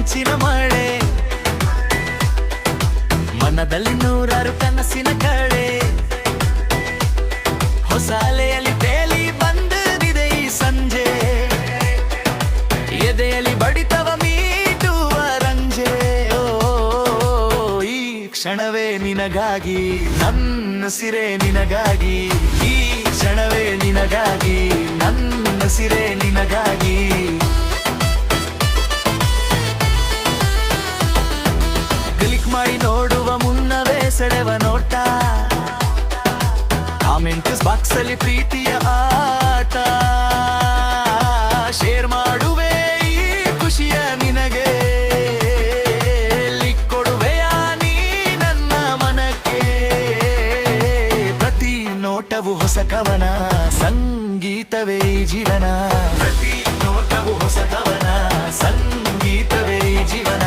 ಮಿಂಚಿನ ಮಳೆ, ಮನದಲ್ಲಿ ನೂರಾರು ಕನಸಿನ ಕಳೆ. ಹೊಸ ಅಲೆಯಲ್ಲಿ ತೇಲಿ ಬಂದಿದೆ ಈ ಸಂಜೆ, ಎದೆಯಲ್ಲಿ ಬಡಿತವ ಮೀಟುವ ರಂಜೆ. ಓ ಈ ಕ್ಷಣವೇ ನಿನಗಾಗಿ, ನನ್ನ ಸಿರೆ ನಿನಗಾಗಿ. ಈ ಕ್ಷಣವೇ ನಿನಗಾಗಿ, ನನ್ನ ಸಿರೆ ನಿನಗಾಗಿ. ಕ್ಲಿಕ್ ಮಾಡಿ ನೋಡುವ ಮುನ್ನವೇ ಸೆಳೆವ ನೋಟ, ಕಾಮೆಂಟ್ಸ್ ಬಾಕ್ಸ್ ಅಲ್ಲಿ ಪ್ರೀತಿಯ ಆಟ. ಶೇರ್ ಮಾಡುವೆ ಈ ಖುಷಿಯ ನಿನಗೆ, ಕೊಡುವೆಯ ನೀ ನನ್ನ ಮನಕ್ಕೆ. ಪ್ರತಿ ನೋಟವು ಹೊಸ ಕವನ, ಸಂಗೀತವೇ ಈ ಜೀವನ. ಪ್ರತಿ ನೋಟವು ಹೊಸ ಕವನ, ಸಂಗೀತವೇ ಈ ಜೀವನ.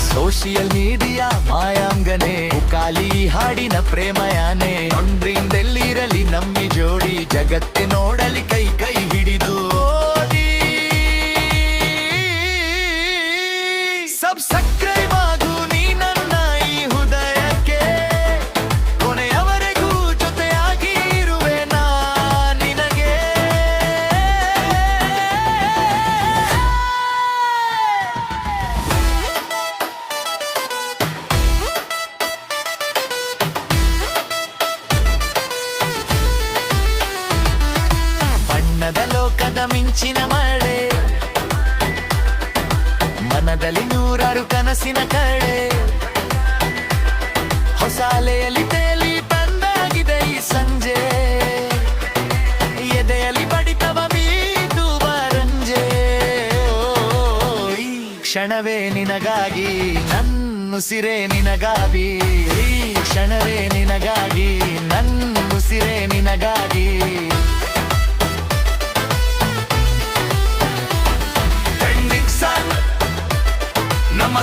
ಸೋಷಿಯಲ್ ಮೀಡಿಯಾ ಮಾಯಾಂಗನೆ, ಖಾಲಿ ಹಾಡಿನ ಪ್ರೇಮಯಾನೆ. ಒಂದ್ರಿಂದೆಲ್ಲಿರಲಿ ನಮ್ಮಿ ಜೋಡಿ, ಜಗತ್ತೆ ನೋಡಲಿ ಕೈ ಕೈ ಹಿಡಿದು ಓದಿ. ಸಬ್ಸ್ಕ್ರೈಬ್ ಆಗು ನೀ ನನ್ನ ಈ ಹೃದಯಕ್ಕೆ, ಕೊನೆಯವರೆಗೂ ಜೊತೆಯಾಗಿ ಇರುವೆ ನಾ ನಿನಗೆ. ಬಣ್ಣದ ಲೋಕದ ಮಿಂಚಿನ ಮಳೆ, ಮನದಲ್ಲಿ ನೂರಾರು ಕನಸಿನ ಕಳೆ. ಹೊಸ ಅಲೆಯಲ್ಲಿ ತೇಲಿ ಬಂದಾಗಿದೆ ಈ ಸಂಜೆ, ಎದೆಯಲ್ಲಿ ಬಡಿತವ ಮೀಟುವ ರಂಜೆ. ಈ ಕ್ಷಣವೇ ನಿನಗಾಗಿ, ನನ್ನ ಸಿರೆ ನಿನಗಾಗಿ. ಈ ಕ್ಷಣವೇ ನಿನಗಾಗಿ, ನನ್ನ ಸಿರೆ ನಿನಗಾಗಿ. ನಮ್ಮ